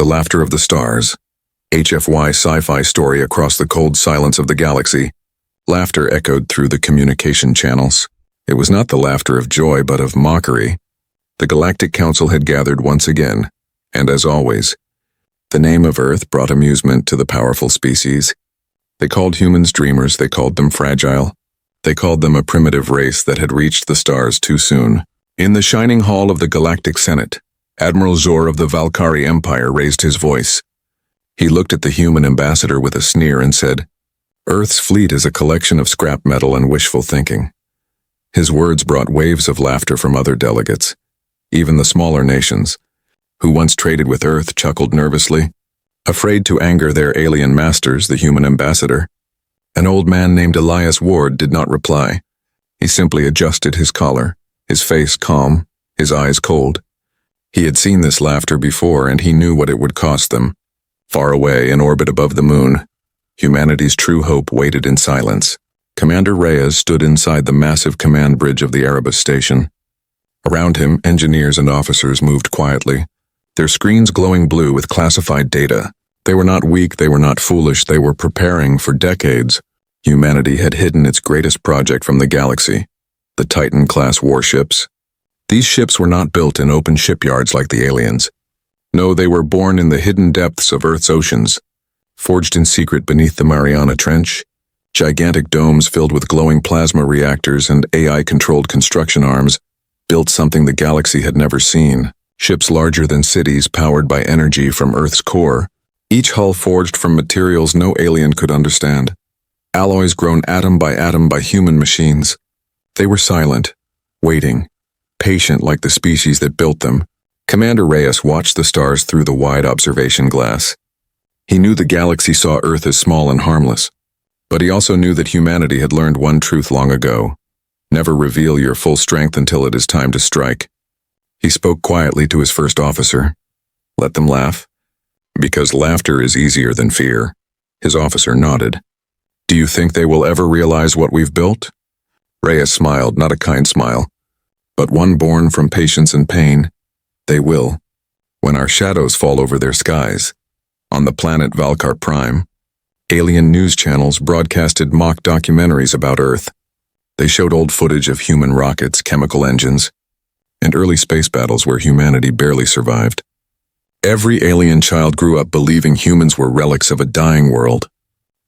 The laughter of the stars. HFY Sci-Fi story across the cold silence of the galaxy. Laughter echoed through the communication channels. It was not the laughter of joy, but of mockery. The Galactic Council had gathered once again, and as always, the name of Earth brought amusement to the powerful species. They called humans dreamers, they called them fragile. They called them a primitive race that had reached the stars too soon. In the shining hall of the Galactic Senate, Admiral Zor of the Valkyrie Empire raised his voice. He looked at the human ambassador with a sneer and said, "Earth's fleet is a collection of scrap metal and wishful thinking." His words brought waves of laughter from other delegates. Even the smaller nations, who once traded with Earth, chuckled nervously. Afraid to anger their alien masters, the human ambassador, an old man named Elias Ward did not reply. He simply adjusted his collar, his face calm, his eyes cold. He had seen this laughter before, and he knew what it would cost them. Far away, in orbit above the moon, humanity's true hope waited in silence. Commander Reyes stood inside the massive command bridge of the Arabas station. Around him, engineers and officers moved quietly, their screens glowing blue with classified data. They were not weak, they were not foolish, they were preparing for decades. Humanity had hidden its greatest project from the galaxy, the Titan-class warships. These ships were not built in open shipyards like the aliens. No, they were born in the hidden depths of Earth's oceans, forged in secret beneath the Mariana Trench. Gigantic domes filled with glowing plasma reactors and AI-controlled construction arms built something the galaxy had never seen. Ships larger than cities powered by energy from Earth's core, each hull forged from materials no alien could understand. Alloys grown atom by human machines. They were silent, waiting, patient like the species that built them. Commander Reyes watched the stars through the wide observation glass. He knew the galaxy saw Earth as small and harmless, but he also knew that humanity had learned one truth long ago. Never reveal your full strength until it is time to strike. He spoke quietly to his first officer. Let them laugh, because laughter is easier than fear. His officer nodded. Do you think they will ever realize what we've built? Reyes smiled, not a kind smile, but one born from patience and pain. They will, when our shadows fall over their skies. On the planet Valkar Prime, alien news channels broadcasted mock documentaries about Earth. They showed old footage of human rockets, chemical engines, and early space battles where humanity barely survived. Every alien child grew up believing humans were relics of a dying world.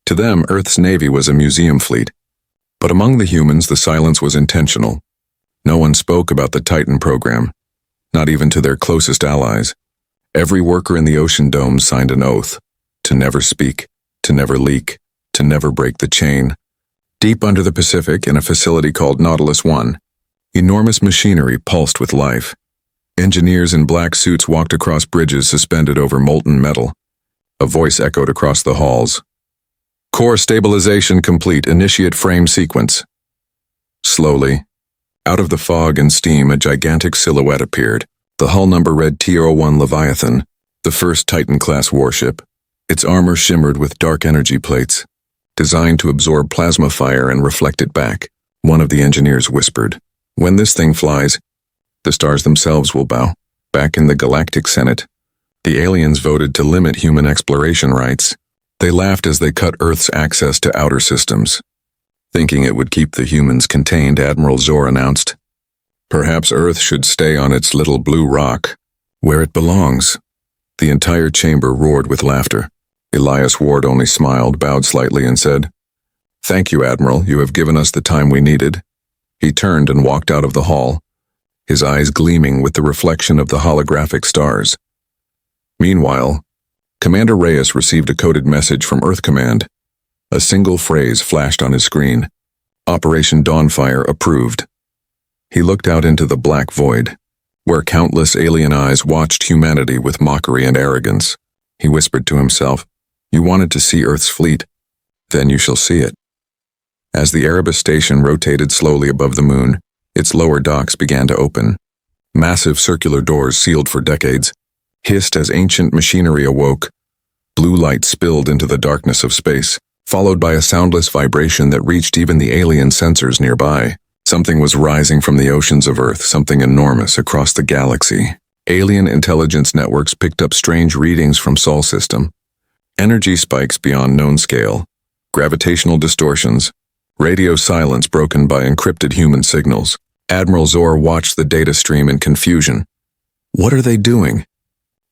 To them, Earth's navy was a museum fleet. But among the humans, the silence was intentional. No one spoke about the Titan program, not even to their closest allies. Every worker in the ocean dome signed an oath to never speak, to never leak, to never break the chain. Deep under the Pacific, in a facility called Nautilus 1, enormous machinery pulsed with life. Engineers in black suits walked across bridges suspended over molten metal. A voice echoed across the halls. Core stabilization complete. Initiate frame sequence. Slowly, out of the fog and steam, a gigantic silhouette appeared. The hull number read TO-1 Leviathan, the first Titan-class warship. Its armor shimmered with dark energy plates, designed to absorb plasma fire and reflect it back. One of the engineers whispered, "When this thing flies, the stars themselves will bow." Back in the Galactic Senate, the aliens voted to limit human exploration rights. They laughed as they cut Earth's access to outer systems. Thinking it would keep the humans contained, Admiral Zor announced, "Perhaps Earth should stay on its little blue rock, where it belongs." The entire chamber roared with laughter. Elias Ward only smiled, bowed slightly, and said, "Thank you, Admiral, you have given us the time we needed." He turned and walked out of the hall, his eyes gleaming with the reflection of the holographic stars. Meanwhile, Commander Reyes received a coded message from Earth Command. A single phrase flashed on his screen. Operation Dawnfire approved. He looked out into the black void, where countless alien eyes watched humanity with mockery and arrogance. He whispered to himself, "You wanted to see Earth's fleet, then you shall see it." As the Arabas station rotated slowly above the moon, its lower docks began to open. Massive circular doors sealed for decades hissed as ancient machinery awoke. Blue light spilled into the darkness of space, followed by a soundless vibration that reached even the alien sensors nearby. Something was rising from the oceans of Earth, something enormous across the galaxy. Alien intelligence networks picked up strange readings from Sol system. Energy spikes beyond known scale, gravitational distortions, radio silence broken by encrypted human signals. Admiral Zor watched the data stream in confusion. "What are they doing?"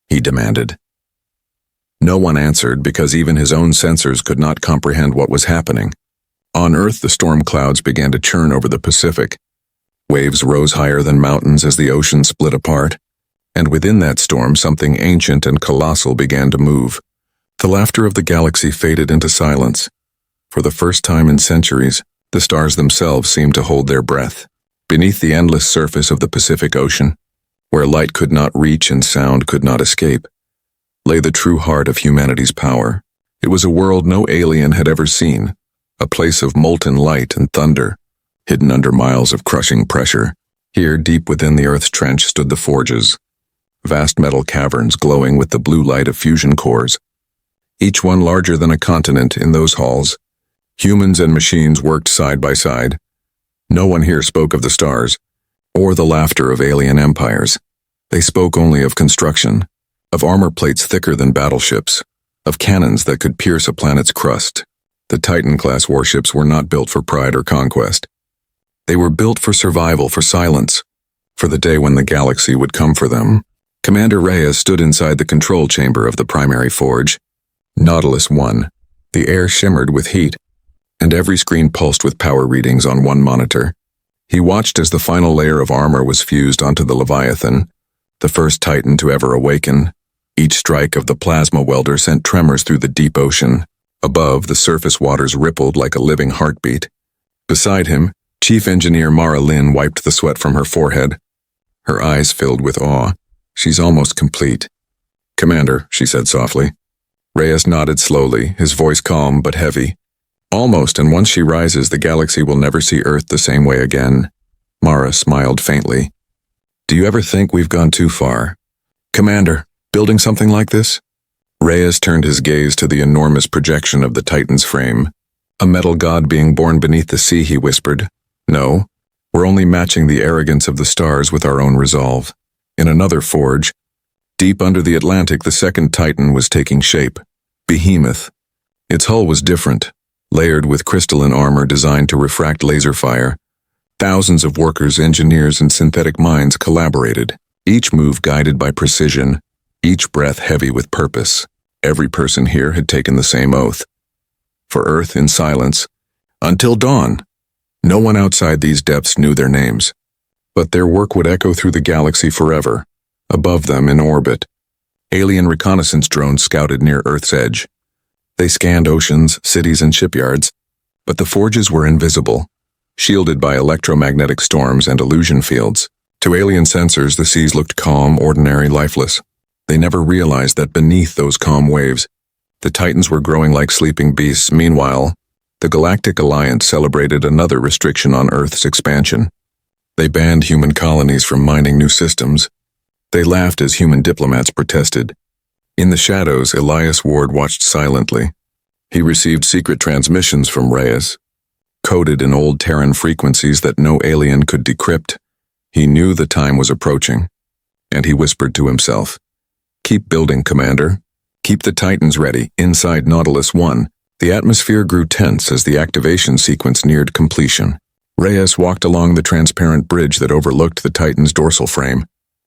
he demanded. No one answered because even his own sensors could not comprehend what was happening. On Earth, the storm clouds began to churn over the Pacific. Waves rose higher than mountains as the ocean split apart, and within that storm something ancient and colossal began to move. The laughter of the galaxy faded into silence. For the first time in centuries, the stars themselves seemed to hold their breath. Beneath the endless surface of the Pacific Ocean, where light could not reach and sound could not escape, lay the true heart of humanity's power. It was a world no alien had ever seen, a place of molten light and thunder, hidden under miles of crushing pressure. Here, deep within the Earth's trench, stood the forges, vast metal caverns glowing with the blue light of fusion cores. Each one larger than a continent. In those halls, humans and machines worked side by side. No one here spoke of the stars, or the laughter of alien empires. They spoke only of construction, of armor plates thicker than battleships, of cannons that could pierce a planet's crust. The Titan-class warships were not built for pride or conquest. They were built for survival, for silence, for the day when the galaxy would come for them. Commander Reyes stood inside the control chamber of the primary forge. Nautilus 1. The air shimmered with heat, and every screen pulsed with power readings on one monitor. He watched as the final layer of armor was fused onto the Leviathan, the first Titan to ever awaken. Each strike of the plasma welder sent tremors through the deep ocean. Above, the surface waters rippled like a living heartbeat. Beside him, Chief Engineer Mara Lin wiped the sweat from her forehead. Her eyes filled with awe. "She's almost complete." "Commander," she said softly. Reyes nodded slowly, his voice calm but heavy. "Almost, and once she rises, the galaxy will never see Earth the same way again." Mara smiled faintly. "Do you ever think we've gone too far?" "Commander, building something like this?" Reyes turned his gaze to the enormous projection of the Titan's frame. "A metal god being born beneath the sea," he whispered. "No, we're only matching the arrogance of the stars with our own resolve." In another forge, deep under the Atlantic, the second Titan was taking shape. Behemoth. Its hull was different, layered with crystalline armor designed to refract laser fire. Thousands of workers, engineers, and synthetic minds collaborated, each move guided by precision, each breath heavy with purpose. Every person here had taken the same oath. For Earth in silence, until dawn. No one outside these depths knew their names. But their work would echo through the galaxy forever. Above them, in orbit, alien reconnaissance drones scouted near Earth's edge. They scanned oceans, cities, and shipyards, but the forges were invisible, shielded by electromagnetic storms and illusion fields. To alien sensors, the seas looked calm, ordinary, lifeless. They never realized that beneath those calm waves, the Titans were growing like sleeping beasts. Meanwhile, the Galactic Alliance celebrated another restriction on Earth's expansion. They banned human colonies from mining new systems. They laughed as human diplomats protested. In the shadows, Elias Ward watched silently. He received secret transmissions from Reyes, coded in old Terran frequencies that no alien could decrypt. He knew the time was approaching, and he whispered to himself, "Keep building, Commander. Keep the Titans ready." Inside Nautilus 1, the atmosphere grew tense as the activation sequence neared completion. Reyes walked along the transparent bridge that overlooked the Titan's dorsal frame.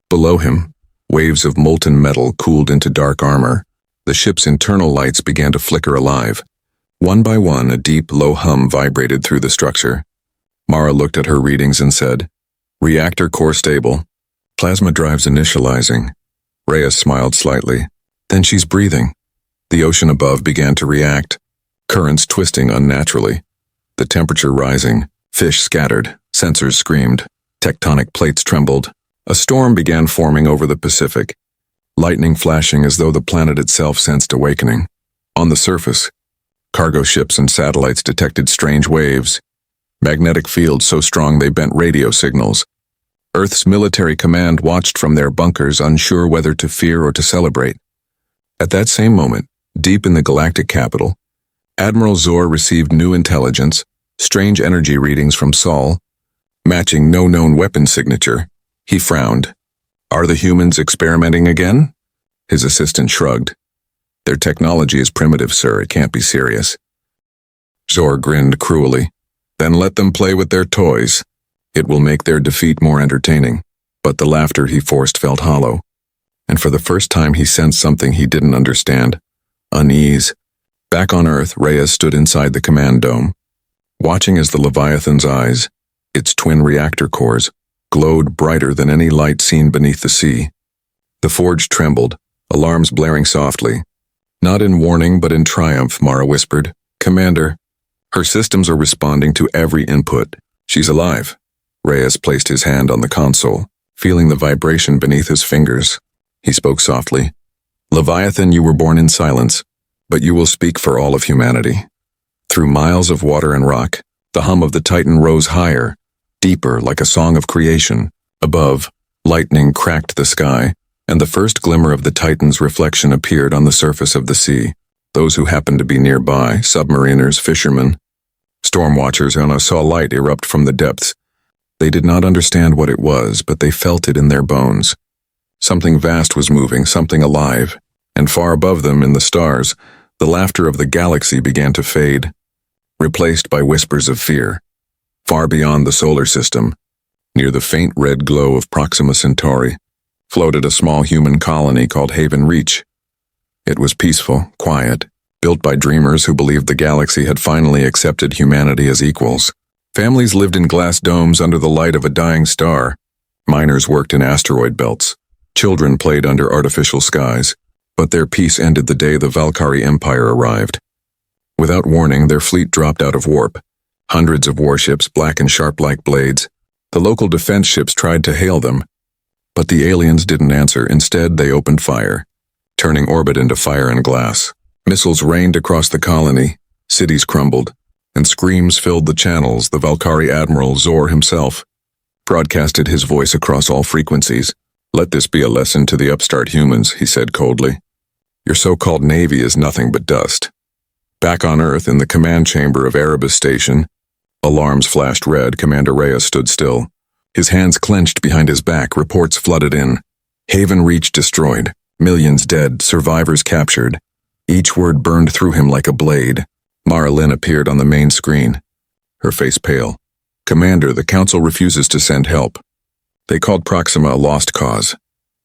Below him, waves of molten metal cooled into dark armor. The ship's internal lights began to flicker alive. One by one, a deep, low hum vibrated through the structure. Mara looked at her readings and said, "Reactor core stable. Plasma drives initializing." Reyes smiled slightly. "Then she's breathing." The ocean above began to react, currents twisting unnaturally, the temperature rising. Fish scattered, sensors screamed, tectonic plates trembled. A storm began forming over the Pacific, lightning flashing as though the planet itself sensed awakening. On the surface, cargo ships and satellites detected strange waves, magnetic fields so strong they bent radio signals. Earth's military command watched from their bunkers, unsure whether to fear or to celebrate. At that same moment, deep in the galactic capital, Admiral Zor received new intelligence, strange energy readings from Sol, matching no known weapon signature. He frowned. Are the humans experimenting again? His assistant shrugged. Their technology is primitive, sir. It can't be serious. Zor grinned cruelly. Then let them play with their toys. It will make their defeat more entertaining. But the laughter he forced felt hollow. And for the first time he sensed something he didn't understand. Unease. Back on Earth, Reyes stood inside the command dome, watching as the Leviathan's eyes, its twin reactor cores, glowed brighter than any light seen beneath the sea. The forge trembled, alarms blaring softly. Not in warning, but in triumph, Mara whispered. Commander, her systems are responding to every input. She's alive. Reyes placed his hand on the console, feeling the vibration beneath his fingers. He spoke softly. Leviathan, you were born in silence, but you will speak for all of humanity. Through miles of water and rock, the hum of the Titan rose higher, deeper, like a song of creation. Above, lightning cracked the sky, and the first glimmer of the Titan's reflection appeared on the surface of the sea. Those who happened to be nearby, submariners, fishermen, storm watchers, saw light erupt from the depths. They did not understand what it was, but they felt it in their bones. Something vast was moving, something alive, and far above them in the stars, the laughter of the galaxy began to fade, replaced by whispers of fear. Far beyond the solar system, near the faint red glow of Proxima Centauri, floated a small human colony called Haven Reach. It was peaceful, quiet, built by dreamers who believed the galaxy had finally accepted humanity as equals. Families lived in glass domes under the light of a dying star. Miners worked in asteroid belts. Children played under artificial skies. But their peace ended the day the Valkyrie Empire arrived. Without warning, their fleet dropped out of warp. Hundreds of warships, black and sharp like blades. The local defense ships tried to hail them, but the aliens didn't answer. Instead, they opened fire, turning orbit into fire and glass. Missiles rained across the colony, cities crumbled, and screams filled the channels. The Valkyrie Admiral, Zor himself, broadcasted his voice across all frequencies. Let this be a lesson to the upstart humans, he said coldly. Your so-called navy is nothing but dust. Back on Earth, in the command chamber of Erebus Station, alarms flashed red. Commander Reyes stood still. His hands clenched behind his back. Reports flooded in. Haven Reach destroyed. Millions dead. Survivors captured. Each word burned through him like a blade. Mara Lynn appeared on the main screen, her face pale. Commander, the Council refuses to send help. They called Proxima a lost cause.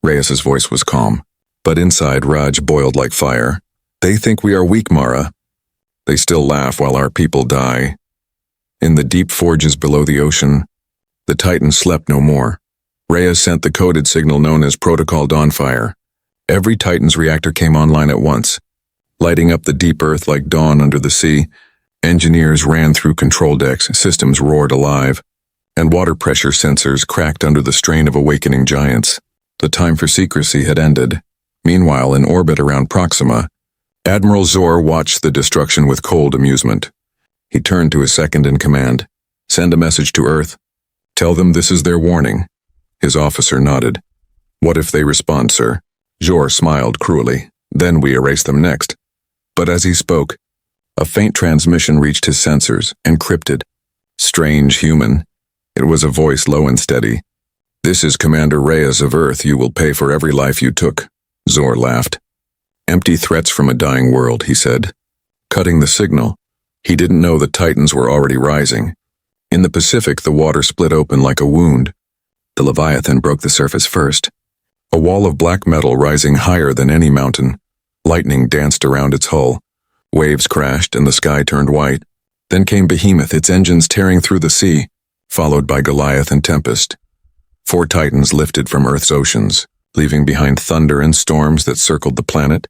Reyes's voice was calm, but inside Raj boiled like fire. They think we are weak, Mara. They still laugh while our people die. In the deep forges below the ocean, the Titan slept no more. Reyes sent the coded signal known as Protocol Dawnfire. Every Titan's reactor came online at once, lighting up the deep earth like dawn under the sea. Engineers ran through control decks, systems roared alive, and water pressure sensors cracked under the strain of awakening giants. The time for secrecy had ended. Meanwhile, in orbit around Proxima, Admiral Zor watched the destruction with cold amusement. He turned to his second-in-command. Send a message to Earth. Tell them this is their warning. His officer nodded. What if they respond, sir? Zor smiled cruelly. Then we erase them next. But as he spoke, a faint transmission reached his sensors, encrypted. Strange human. It was a voice low and steady. This is Commander Reyes of Earth. You will pay for every life you took. Zor laughed. Empty threats from a dying world, he said. Cutting the signal. He didn't know the Titans were already rising. In the Pacific, the water split open like a wound. The Leviathan broke the surface first. A wall of black metal rising higher than any mountain. Lightning danced around its hull. Waves crashed and the sky turned white. Then came Behemoth, its engines tearing through the sea, followed by Goliath and Tempest. 4 Titans lifted from Earth's oceans, leaving behind thunder and storms that circled the planet.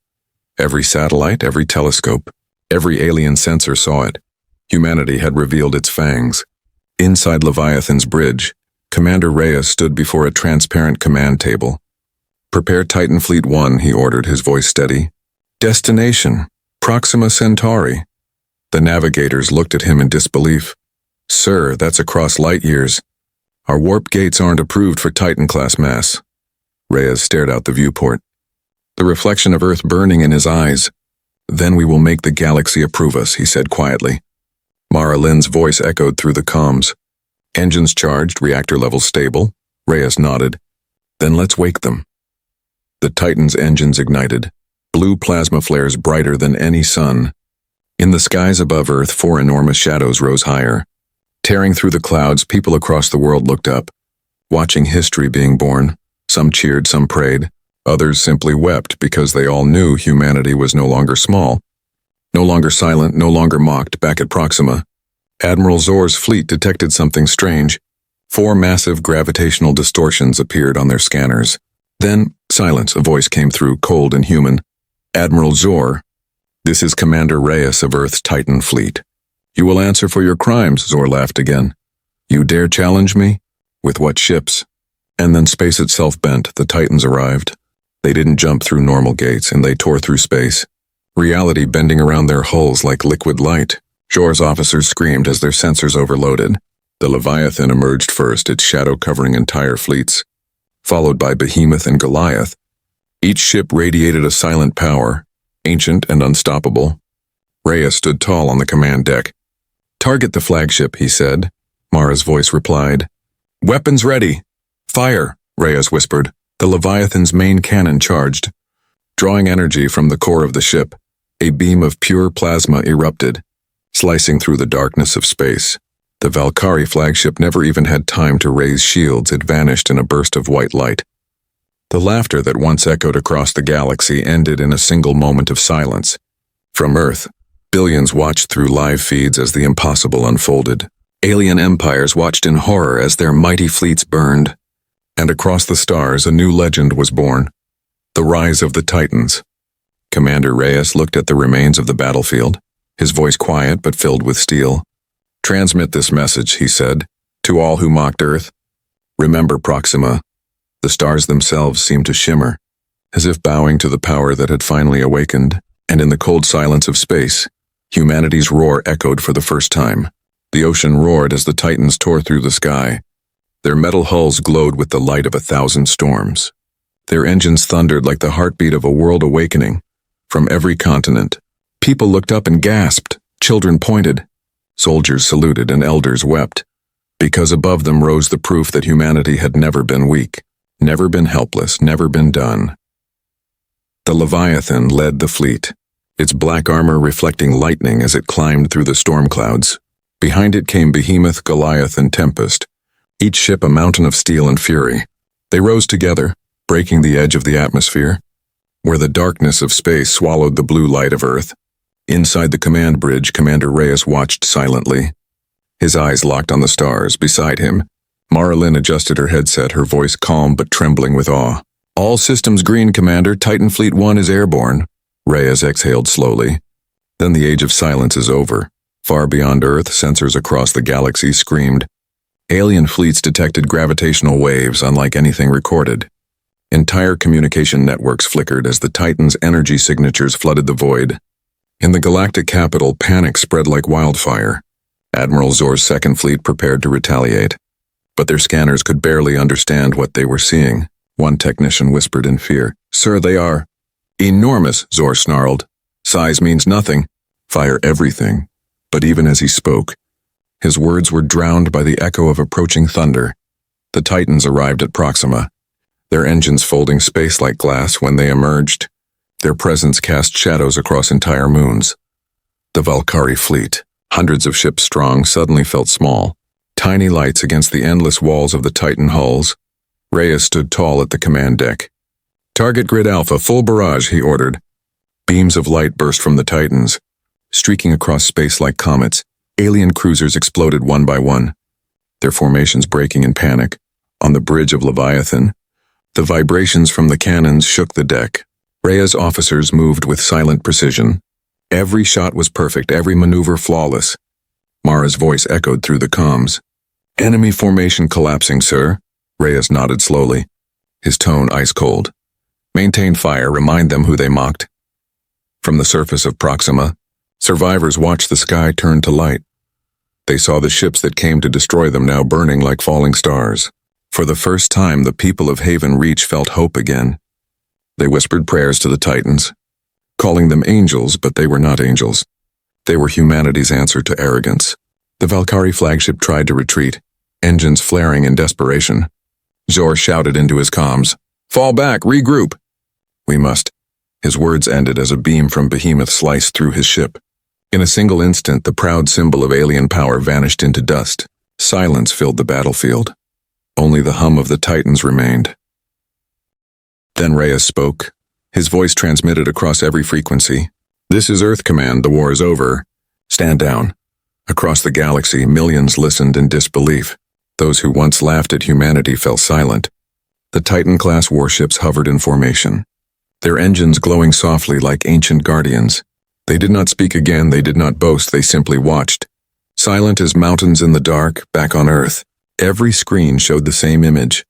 Every satellite, every telescope, every alien sensor saw it. Humanity had revealed its fangs. Inside Leviathan's bridge, Commander Reyes stood before a transparent command table. Prepare Titan Fleet 1, he ordered, his voice steady. Destination, Proxima Centauri. The navigators looked at him in disbelief. Sir, that's across light years. Our warp gates aren't approved for Titan-class mass. Reyes stared out the viewport, the reflection of Earth burning in his eyes. Then we will make the galaxy approve us, he said quietly. Mara Lynn's voice echoed through the comms. Engines charged, reactor levels stable. Reyes nodded. Then let's wake them. The Titan's engines ignited, blue plasma flares brighter than any sun. In the skies above Earth, 4 enormous shadows rose higher. Tearing through the clouds, people across the world looked up, watching history being born. Some cheered, some prayed. Others simply wept because they all knew humanity was no longer small, no longer silent, no longer mocked. Back at Proxima, Admiral Zor's fleet detected something strange. 4 massive gravitational distortions appeared on their scanners. Then, silence. A voice came through, cold and human. Admiral Zor, this is Commander Reyes of Earth's Titan fleet. You will answer for your crimes, Zor laughed again. You dare challenge me? With what ships? And then space itself bent. The Titans arrived. They didn't jump through normal gates, and they tore through space. Reality bending around their hulls like liquid light. Zor's officers screamed as their sensors overloaded. The Leviathan emerged first, its shadow covering entire fleets, followed by Behemoth and Goliath. Each ship radiated a silent power, ancient and unstoppable. Reyes stood tall on the command deck. Target the flagship, he said. Mara's voice replied. Weapons ready. Fire, Reyes whispered. The Leviathan's main cannon charged. Drawing energy from the core of the ship, a beam of pure plasma erupted, slicing through the darkness of space. The Valkyrie flagship never even had time to raise shields. It vanished in a burst of white light. The laughter that once echoed across the galaxy ended in a single moment of silence. From Earth, billions watched through live feeds as the impossible unfolded. Alien empires watched in horror as their mighty fleets burned. And across the stars, a new legend was born. The rise of the Titans. Commander Reyes looked at the remains of the battlefield, his voice quiet but filled with steel. Transmit this message, he said, to all who mocked Earth. Remember Proxima. The stars themselves seemed to shimmer, as if bowing to the power that had finally awakened, and in the cold silence of space, humanity's roar echoed for the first time. The ocean roared as the Titans tore through the sky. Their metal hulls glowed with the light of 1,000 storms. Their engines thundered like the heartbeat of a world awakening. From every continent, people looked up and gasped. Children pointed. Soldiers saluted and elders wept, because above them rose the proof that humanity had never been weak, never been helpless, never been done. The Leviathan led the fleet, its black armor reflecting lightning as it climbed through the storm clouds. Behind it came Behemoth, Goliath, and Tempest, each ship a mountain of steel and fury. They rose together, breaking the edge of the atmosphere, where the darkness of space swallowed the blue light of Earth. Inside the command bridge, Commander Reyes watched silently. His eyes locked on the stars beside him. Mara Lynn adjusted her headset, her voice calm but trembling with awe. All systems green, Commander. Titan Fleet 1 is airborne. Reyes exhaled slowly. Then the age of silence is over. Far beyond Earth, sensors across the galaxy screamed. Alien fleets detected gravitational waves unlike anything recorded. Entire communication networks flickered as the Titan's energy signatures flooded the void. In the galactic capital, panic spread like wildfire. Admiral Zor's second fleet prepared to retaliate. But their scanners could barely understand what they were seeing. One technician whispered in fear. Sir, they are enormous, Zor snarled. Size means nothing. Fire everything. But even as he spoke, his words were drowned by the echo of approaching thunder. The Titans arrived at Proxima, their engines folding space like glass when they emerged. Their presence cast shadows across entire moons. The Valkyrie fleet, hundreds of ships strong, suddenly felt small. Tiny lights against the endless walls of the Titan hulls. Reyes stood tall at the command deck. Target grid Alpha, full barrage, he ordered. Beams of light burst from the Titans, streaking across space like comets. Alien cruisers exploded one by one, their formations breaking in panic. On the bridge of Leviathan, the vibrations from the cannons shook the deck. Reyes' officers moved with silent precision. Every shot was perfect, every maneuver flawless. Mara's voice echoed through the comms. Enemy formation collapsing, sir. Reyes nodded slowly, his tone ice-cold. Maintain fire, remind them who they mocked. From the surface of Proxima, survivors watched the sky turn to light. They saw the ships that came to destroy them now burning like falling stars. For the first time, the people of Haven Reach felt hope again. They whispered prayers to the Titans, calling them angels, but they were not angels. They were humanity's answer to arrogance. The Valkyrie flagship tried to retreat, engines flaring in desperation. Zor shouted into his comms. Fall back, regroup. We must. His words ended as a beam from Behemoth sliced through his ship. In a single instant, the proud symbol of alien power vanished into dust. Silence filled the battlefield. Only the hum of the Titans remained. Then Reyes spoke. His voice transmitted across every frequency. This is Earth Command, the war is over. Stand down. Across the galaxy, millions listened in disbelief. Those who once laughed at humanity fell silent. The Titan-class warships hovered in formation, their engines glowing softly like ancient guardians. They did not speak again, they did not boast, they simply watched. Silent as mountains in the dark, back on Earth, every screen showed the same image.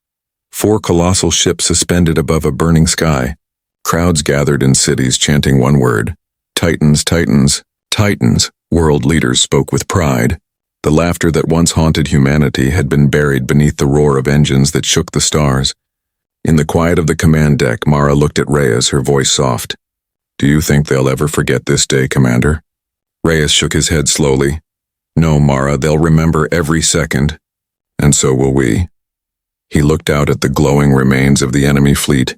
4 colossal ships suspended above a burning sky. Crowds gathered in cities chanting one word. Titans, Titans, Titans. World leaders spoke with pride. The laughter that once haunted humanity had been buried beneath the roar of engines that shook the stars. In the quiet of the command deck, Mara looked at Reyes, her voice soft. Do you think they'll ever forget this day, Commander? Reyes shook his head slowly. No, Mara, they'll remember every second. And so will we. He looked out at the glowing remains of the enemy fleet.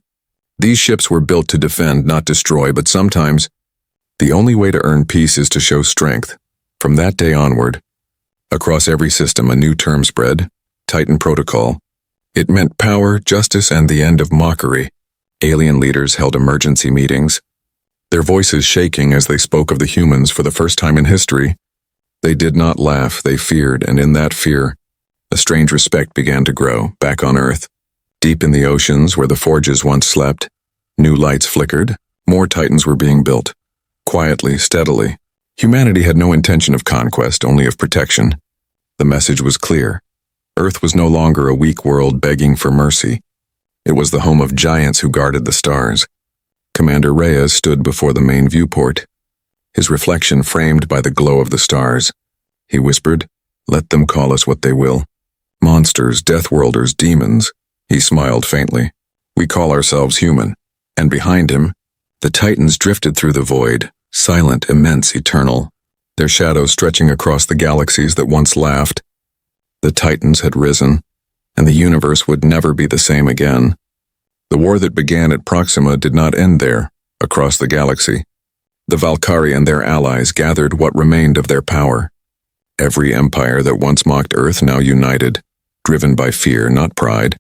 These ships were built to defend, not destroy, but sometimes the only way to earn peace is to show strength. From that day onward, across every system a new term spread, Titan Protocol. It meant power, justice, and the end of mockery. Alien leaders held emergency meetings, their voices shaking as they spoke of the humans for the first time in history. They did not laugh, they feared, and in that fear, a strange respect began to grow, back on Earth. Deep in the oceans where the forges once slept, new lights flickered, more Titans were being built. Quietly, steadily. Humanity had no intention of conquest, only of protection. The message was clear. Earth was no longer a weak world begging for mercy. It was the home of giants who guarded the stars. Commander Reyes stood before the main viewport, his reflection framed by the glow of the stars. He whispered, "Let them call us what they will. Monsters, Deathworlders, demons." He smiled faintly. "We call ourselves human." And behind him, the Titans drifted through the void, silent, immense, eternal, their shadows stretching across the galaxies that once laughed. The Titans had risen, and the universe would never be the same again. The war that began at Proxima did not end there, across the galaxy. The Valkyrie and their allies gathered what remained of their power. Every empire that once mocked Earth now united, driven by fear, not pride.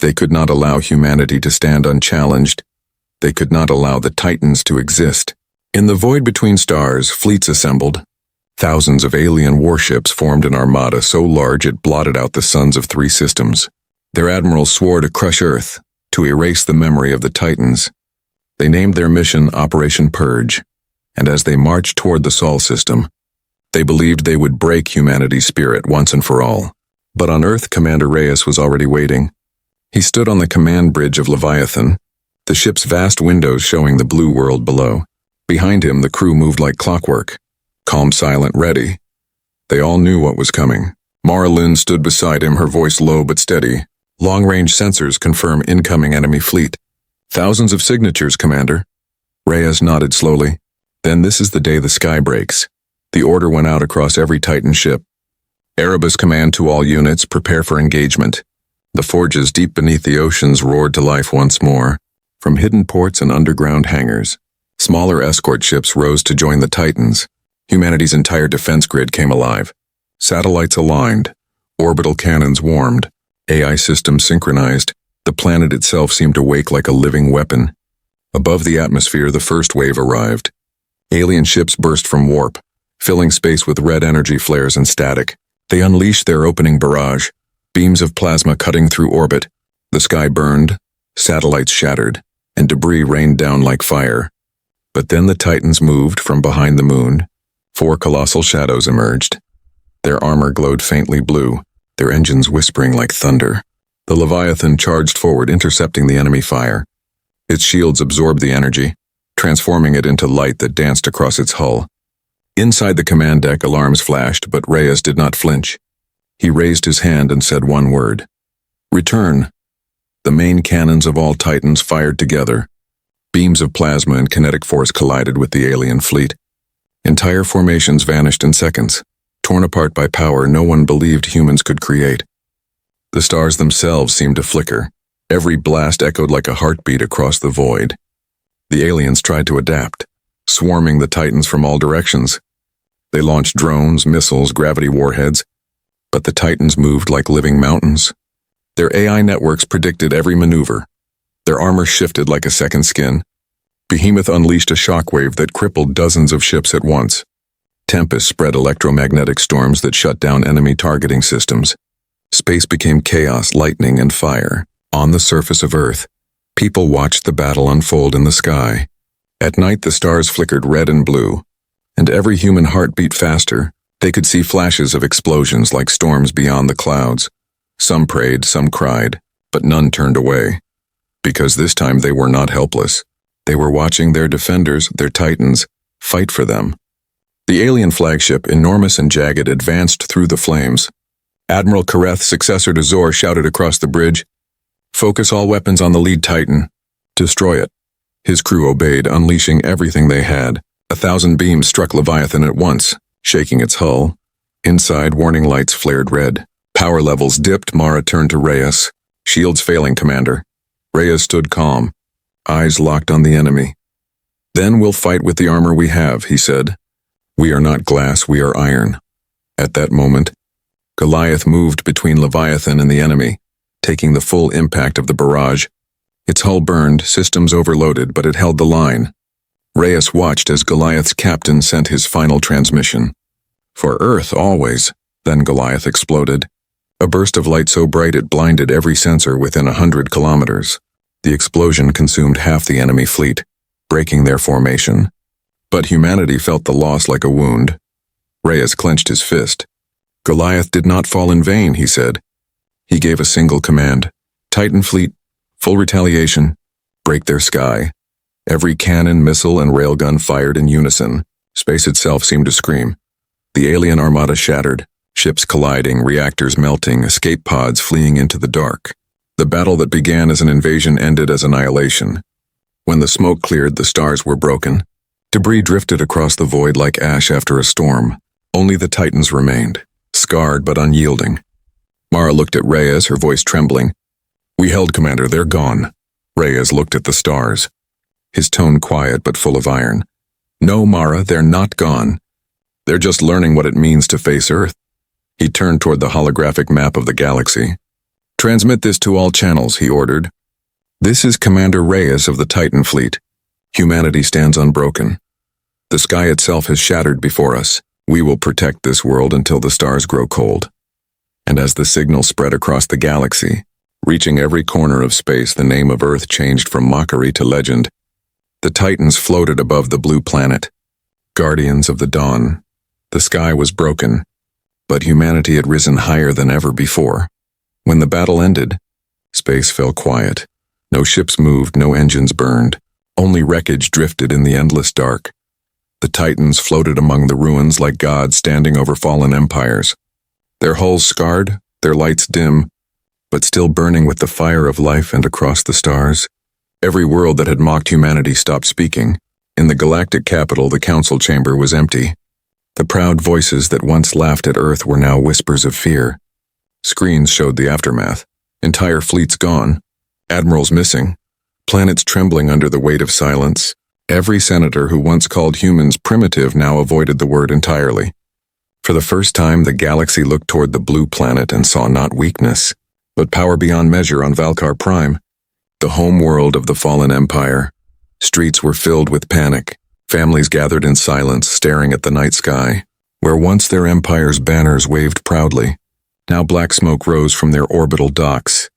They could not allow humanity to stand unchallenged. They could not allow the Titans to exist. In the void between stars, fleets assembled. Thousands of alien warships formed an armada so large it blotted out the suns of 3 systems. Their admirals swore to crush Earth, to erase the memory of the Titans. They named their mission Operation Purge, and as they marched toward the Sol system, they believed they would break humanity's spirit once and for all. But on Earth, Commander Reyes was already waiting. He stood on the command bridge of Leviathan, the ship's vast windows showing the blue world below. Behind him, the crew moved like clockwork, calm, silent, ready. They all knew what was coming. Mara Lynn stood beside him, her voice low but steady. Long-range sensors confirm incoming enemy fleet. Thousands of signatures, Commander. Reyes nodded slowly. Then this is the day the sky breaks. The order went out across every Titan ship. Erebus command to all units, prepare for engagement. The forges deep beneath the oceans roared to life once more. From hidden ports and underground hangars, smaller escort ships rose to join the Titans. Humanity's entire defense grid came alive. Satellites aligned, orbital cannons warmed, AI systems synchronized. The planet itself seemed to wake like a living weapon. Above the atmosphere, the first wave arrived. Alien ships burst from warp, filling space with red energy flares and static. They unleashed their opening barrage, beams of plasma cutting through orbit. The sky burned, satellites shattered, and debris rained down like fire. But then the Titans moved from behind the moon. 4 colossal shadows emerged. Their armor glowed faintly blue, their engines whispering like thunder. The Leviathan charged forward, intercepting the enemy fire. Its shields absorbed the energy, transforming it into light that danced across its hull. Inside the command deck, alarms flashed, but Reyes did not flinch. He raised his hand and said one word. "Return." The main cannons of all Titans fired together. Beams of plasma and kinetic force collided with the alien fleet. Entire formations vanished in seconds, torn apart by power no one believed humans could create. The stars themselves seemed to flicker. Every blast echoed like a heartbeat across the void. The aliens tried to adapt, swarming the Titans from all directions. They launched drones, missiles, gravity warheads, but the Titans moved like living mountains. Their AI networks predicted every maneuver. Their armor shifted like a second skin. Behemoth unleashed a shockwave that crippled dozens of ships at once. Tempest spread electromagnetic storms that shut down enemy targeting systems. Space became chaos, lightning, and fire. On the surface of Earth, people watched the battle unfold in the sky. At night, the stars flickered red and blue, and every human heart beat faster. They could see flashes of explosions like storms beyond the clouds. Some prayed, some cried, but none turned away. Because this time they were not helpless. They were watching their defenders, their Titans, fight for them. The alien flagship, enormous and jagged, advanced through the flames. Admiral Kareth, successor to Zor, shouted across the bridge, "Focus all weapons on the lead Titan. Destroy it." His crew obeyed, unleashing everything they had. 1,000 beams struck Leviathan at once, shaking its hull. Inside, warning lights flared red. Power levels dipped. Mara turned to Reyes. "Shields failing, Commander." Reyes stood calm, eyes locked on the enemy. "Then we'll fight with the armor we have," he said. "We are not glass, we are iron." At that moment, Goliath moved between Leviathan and the enemy, taking the full impact of the barrage. Its hull burned, systems overloaded, but it held the line. Reyes watched as Goliath's captain sent his final transmission. "For Earth, always." Then Goliath exploded. A burst of light so bright it blinded every sensor within 100 kilometers. The explosion consumed half the enemy fleet, breaking their formation. But humanity felt the loss like a wound. Reyes clenched his fist. "Goliath did not fall in vain," he said. He gave a single command. "Titan fleet, full retaliation, break their sky." Every cannon, missile, and railgun fired in unison. Space itself seemed to scream. The alien armada shattered, ships colliding, reactors melting, escape pods fleeing into the dark. The battle that began as an invasion ended as annihilation. When the smoke cleared, the stars were broken. Debris drifted across the void like ash after a storm. Only the Titans remained, scarred but unyielding. Mara looked at Reyes, her voice trembling. "We held, Commander, they're gone." Reyes looked at the stars, his tone quiet but full of iron. "No, Mara, they're not gone. They're just learning what it means to face Earth." He turned toward the holographic map of the galaxy. "Transmit this to all channels," he ordered. "This is Commander Reyes of the Titan fleet. Humanity stands unbroken. The sky itself has shattered before us. We will protect this world until the stars grow cold." And as the signal spread across the galaxy, reaching every corner of space, the name of Earth changed from mockery to legend. The Titans floated above the blue planet, guardians of the dawn. The sky was broken, but humanity had risen higher than ever before. When the battle ended, space fell quiet. No ships moved, no engines burned. Only wreckage drifted in the endless dark. The Titans floated among the ruins like gods standing over fallen empires. Their hulls scarred, their lights dim, but still burning with the fire of life. And across the stars, every world that had mocked humanity stopped speaking. In the galactic capital, the council chamber was empty. The proud voices that once laughed at Earth were now whispers of fear. Screens showed the aftermath. Entire fleets gone. Admirals missing. Planets trembling under the weight of silence. Every senator who once called humans primitive now avoided the word entirely. For the first time, the galaxy looked toward the blue planet and saw not weakness, but power beyond measure on Valkar Prime, the home world of the fallen empire. Streets were filled with panic. Families gathered in silence, staring at the night sky. Where once their empire's banners waved proudly, now black smoke rose from their orbital docks.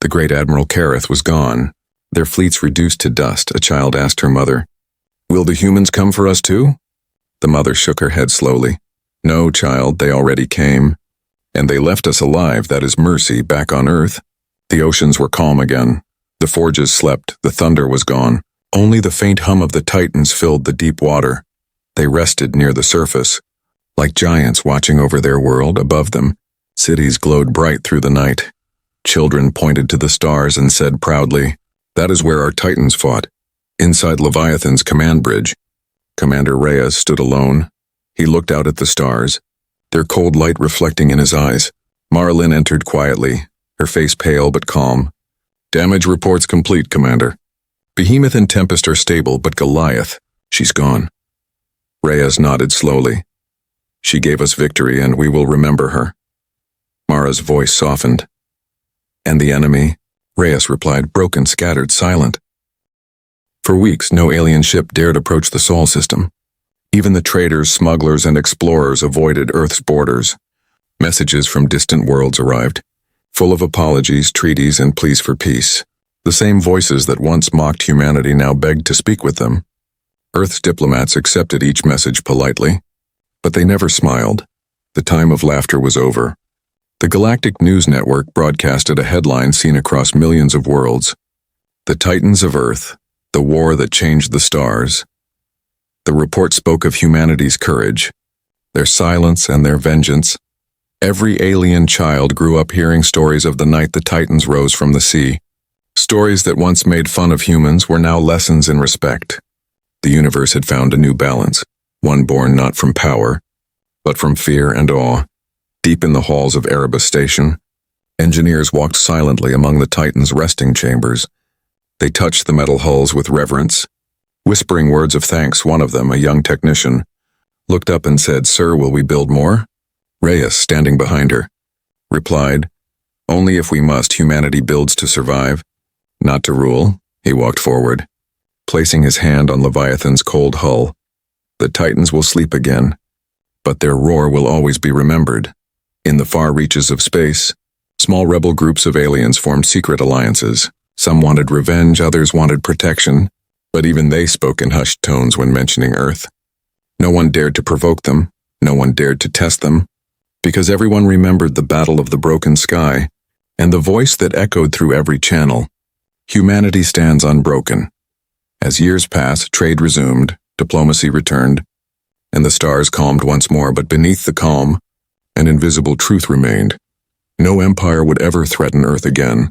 The great Admiral Kareth was gone. Their fleets reduced to dust. A child asked her mother, "Will the humans come for us too?" The mother shook her head slowly. "No, child, they already came. And they left us alive, that is mercy, back on Earth." The oceans were calm again. The forges slept, the thunder was gone. Only the faint hum of the Titans filled the deep water. They rested near the surface, like giants watching over their world. Above them, cities glowed bright through the night. Children pointed to the stars and said proudly, "That is where our Titans fought." Inside Leviathan's command bridge, Commander Reyes stood alone. He looked out at the stars, their cold light reflecting in his eyes. Marlin entered quietly, her face pale but calm. Damage reports complete, Commander. Behemoth and Tempest are stable, but Goliath, she's gone. Reyes nodded slowly. She gave us victory, and we will remember her. Mara's voice softened. And the enemy? Reyes replied, broken, scattered, silent. For weeks, no alien ship dared approach the Sol system. Even the traders, smugglers, and explorers avoided Earth's borders. Messages from distant worlds arrived, full of apologies, treaties, and pleas for peace. The same voices that once mocked humanity now begged to speak with them. Earth's diplomats accepted each message politely, but they never smiled. The time of laughter was over. The Galactic News Network broadcasted a headline seen across millions of worlds. The Titans of Earth, the war that changed the stars. The report spoke of humanity's courage, their silence and their vengeance. Every alien child grew up hearing stories of the night the Titans rose from the sea. Stories that once made fun of humans were now lessons in respect. The universe had found a new balance, one born not from power, but from fear and awe. Deep in the halls of Erebus Station, engineers walked silently among the Titans' resting chambers. They touched the metal hulls with reverence. Whispering words of thanks, one of them, a young technician, looked up and said, "Sir, will we build more?" Reyes, standing behind her, replied, "Only if we must. Humanity builds to survive, not to rule." He walked forward, placing his hand on Leviathan's cold hull. The Titans will sleep again, but their roar will always be remembered. In the far reaches of space, small rebel groups of aliens formed secret alliances. Some wanted revenge, others wanted protection, but even they spoke in hushed tones when mentioning Earth. No one dared to provoke them, no one dared to test them, because everyone remembered the battle of the broken sky and the voice that echoed through every channel. Humanity stands unbroken. As years passed, trade resumed, diplomacy returned, and the stars calmed once more, but beneath the calm, an invisible truth remained. No empire would ever threaten Earth again.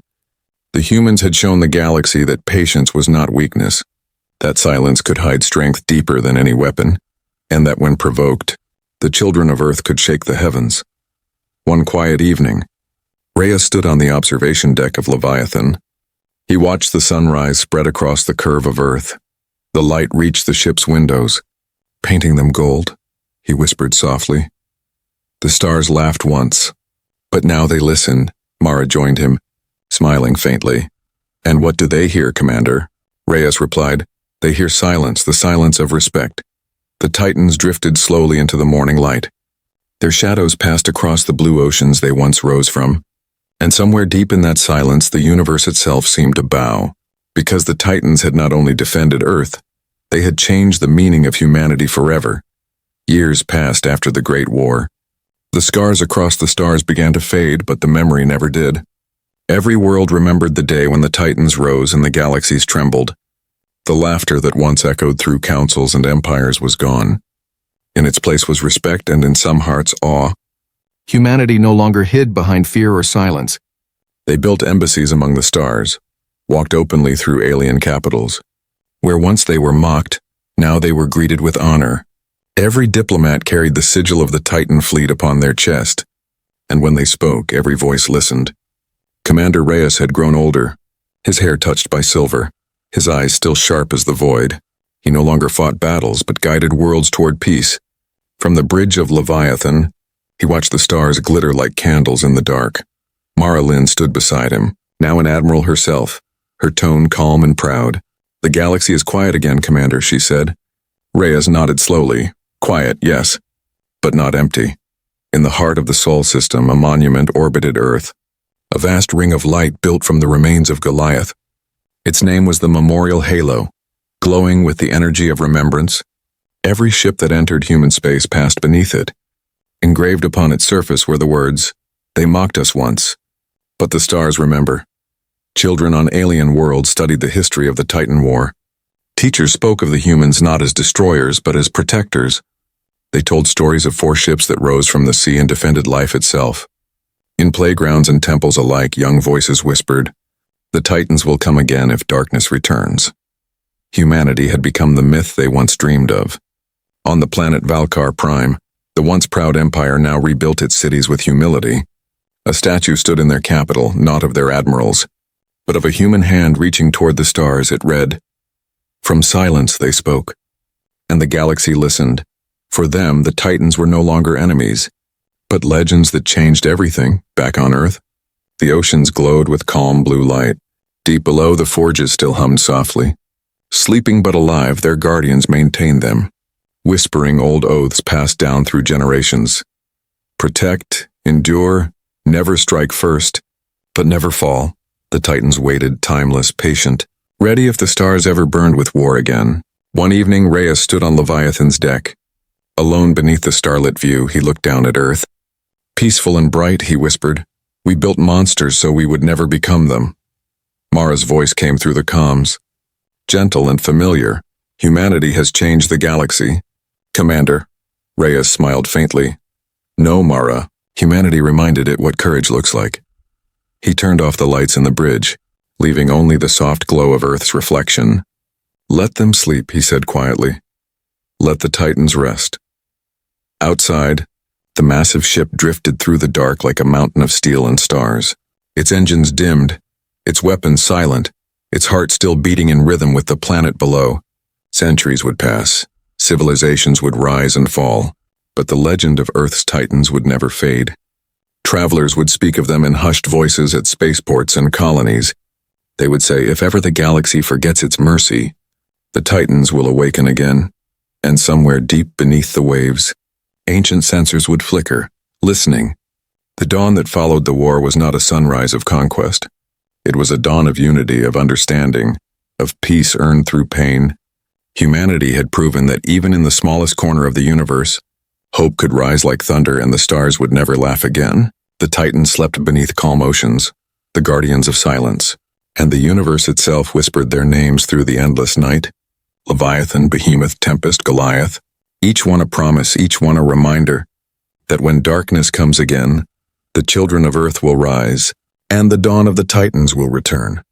The humans had shown the galaxy that patience was not weakness, that silence could hide strength deeper than any weapon, and that when provoked, the children of Earth could shake the heavens. One quiet evening, Reyes stood on the observation deck of Leviathan. He watched the sunrise spread across the curve of Earth. The light reached the ship's windows, painting them gold, he whispered softly. The stars laughed once, but now they listened. Mara joined him, smiling faintly. "And what do they hear, Commander?" Reyes replied. "They hear silence, the silence of respect." The Titans drifted slowly into the morning light. Their shadows passed across the blue oceans they once rose from, and somewhere deep in that silence the universe itself seemed to bow, because the Titans had not only defended Earth, they had changed the meaning of humanity forever. Years passed after the Great War. The scars across the stars began to fade, but the memory never did. Every world remembered the day when the Titans rose and the galaxies trembled. The laughter that once echoed through councils and empires was gone. In its place was respect and, in some hearts, awe. Humanity no longer hid behind fear or silence. They built embassies among the stars, walked openly through alien capitals. Where once they were mocked, now they were greeted with honor. Every diplomat carried the sigil of the Titan fleet upon their chest, and when they spoke, every voice listened. Commander Reyes had grown older, his hair touched by silver, his eyes still sharp as the void. He no longer fought battles, but guided worlds toward peace. From the bridge of Leviathan, he watched the stars glitter like candles in the dark. Mara Lynn stood beside him, now an admiral herself, her tone calm and proud. "The galaxy is quiet again, Commander," she said. Reyes nodded slowly. "Quiet, yes, but not empty." In the heart of the Sol system, a monument orbited Earth, a vast ring of light built from the remains of Goliath. Its name was the Memorial Halo, glowing with the energy of remembrance. Every ship that entered human space passed beneath it. Engraved upon its surface were the words, "They mocked us once, but the stars remember." Children on alien worlds studied the history of the Titan War. Teachers spoke of the humans not as destroyers, but as protectors. They told stories of 4 ships that rose from the sea and defended life itself. In playgrounds and temples alike, young voices whispered, "The Titans will come again if darkness returns." Humanity had become the myth they once dreamed of. On the planet Valkar Prime, the once proud empire now rebuilt its cities with humility. A statue stood in their capital, not of their admirals, but of a human hand reaching toward the stars. It read, "From silence they spoke." And the galaxy listened. For them, the Titans were no longer enemies, but legends that changed everything back on Earth. The oceans glowed with calm blue light. Deep below, the forges still hummed softly. Sleeping but alive, their guardians maintained them, whispering old oaths passed down through generations. Protect, endure, never strike first, but never fall. The Titans waited, timeless, patient, ready if the stars ever burned with war again. One evening, Rhea stood on Leviathan's deck. Alone beneath the starlit view, he looked down at Earth. Peaceful and bright, he whispered. We built monsters so we would never become them. Mara's voice came through the comms. Gentle and familiar, humanity has changed the galaxy. Commander, Rhea smiled faintly. No, Mara, humanity reminded it what courage looks like. He turned off the lights in the bridge, leaving only the soft glow of Earth's reflection. Let them sleep, he said quietly. Let the Titans rest. Outside, the massive ship drifted through the dark like a mountain of steel and stars. Its engines dimmed, its weapons silent, its heart still beating in rhythm with the planet below. Centuries would pass, civilizations would rise and fall, but the legend of Earth's Titans would never fade. Travelers would speak of them in hushed voices at spaceports and colonies. They would say, if ever the galaxy forgets its mercy, the Titans will awaken again. And somewhere deep beneath the waves, ancient sensors would flicker, listening. The dawn that followed the war was not a sunrise of conquest. It was a dawn of unity, of understanding, of peace earned through pain. Humanity had proven that even in the smallest corner of the universe, hope could rise like thunder and the stars would never laugh again. The Titans slept beneath calm oceans, the guardians of silence, and the universe itself whispered their names through the endless night. Leviathan, Behemoth, Tempest, Goliath, each one a promise, each one a reminder that when darkness comes again, the children of Earth will rise, and the dawn of the Titans will return.